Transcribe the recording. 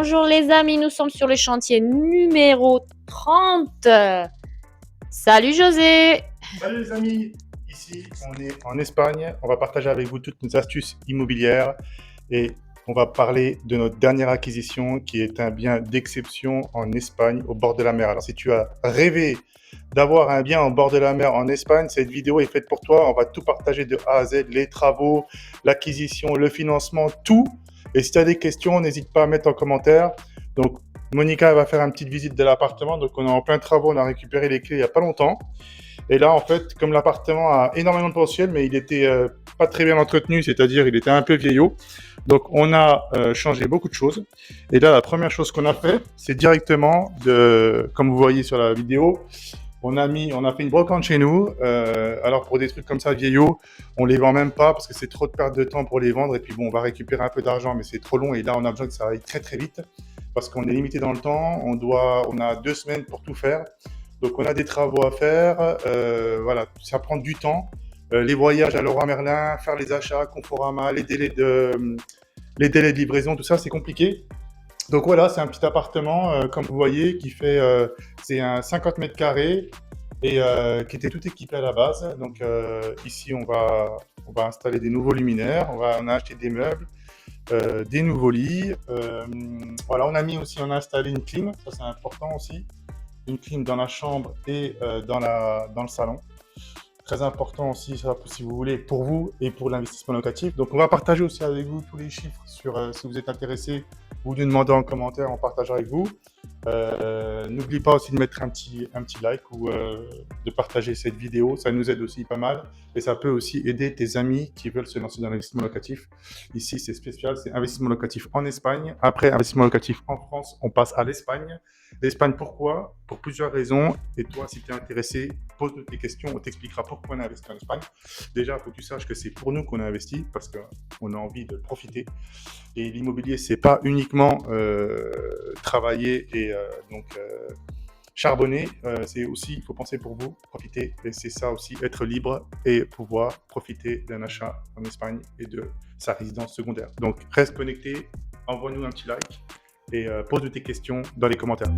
Bonjour les amis, nous sommes sur le chantier numéro 30. Salut José. Salut les amis, ici on est en Espagne, on va partager avec vous toutes nos astuces immobilières et on va parler de notre dernière acquisition qui est un bien d'exception en Espagne au bord de la mer. Alors si tu as rêvé d'avoir un bien au bord de la mer en Espagne, cette vidéo est faite pour toi, on va tout partager de A à Z, les travaux, l'acquisition, le financement, tout. Et si tu as des questions, n'hésite pas à mettre en commentaire. Donc Monica va faire une petite visite de l'appartement, donc on est en plein travaux, on a récupéré les clés il n'y a pas longtemps. Et là, en fait, comme l'appartement a énormément de potentiel, mais il était pas très bien entretenu, c'est-à-dire il était un peu vieillot. Donc, on a changé beaucoup de choses. Et là, la première chose qu'on a fait, c'est directement, comme vous voyez sur la vidéo, on a fait une brocante chez nous. Alors, pour des trucs comme ça, vieillots, on les vend même pas parce que c'est trop de perte de temps pour les vendre. Et puis, bon, on va récupérer un peu d'argent, mais c'est trop long. Et là, on a besoin que ça aille très, très vite parce qu'on est limité dans le temps. On a 2 semaines pour tout faire. Donc, on a des travaux à faire. Voilà, ça prend du temps. Les voyages à Leroy Merlin, faire les achats, Conforama, les délais de livraison, tout ça, c'est compliqué. Donc voilà, c'est un petit appartement, comme vous voyez, c'est un 50 mètres carrés et qui était tout équipé à la base. Donc ici, on va installer des nouveaux luminaires, on a acheté des meubles, des nouveaux lits. Voilà, on a installé une clim, ça c'est important aussi, une clim dans la chambre et dans le salon. Très important aussi, ça, si vous voulez, pour vous et pour l'investissement locatif. Donc, on va partager aussi avec vous tous les chiffres sur si vous êtes intéressé, vous nous demandez en commentaire, on partage avec vous. N'oublie pas aussi de mettre un petit like ou de partager cette vidéo, ça nous aide aussi pas mal et ça peut aussi aider tes amis qui veulent se lancer dans l'investissement locatif. Ici, c'est spécial, c'est investissement locatif en Espagne. Après, investissement locatif en France, on passe à l'Espagne. L'Espagne, pourquoi? Pour plusieurs raisons. Et toi, si tu es intéressé, pose-nous tes questions, on t'expliquera pourquoi on a investi en Espagne. Déjà, il faut que tu saches que c'est pour nous qu'on a investi parce qu'on a envie de profiter. Et l'immobilier, c'est pas uniquement travailler et charbonner, c'est aussi, il faut penser pour vous, profiter, et c'est ça aussi, être libre et pouvoir profiter d'un achat en Espagne et de sa résidence secondaire. Donc, reste connecté, envoie-nous un petit like et pose tes questions dans les commentaires.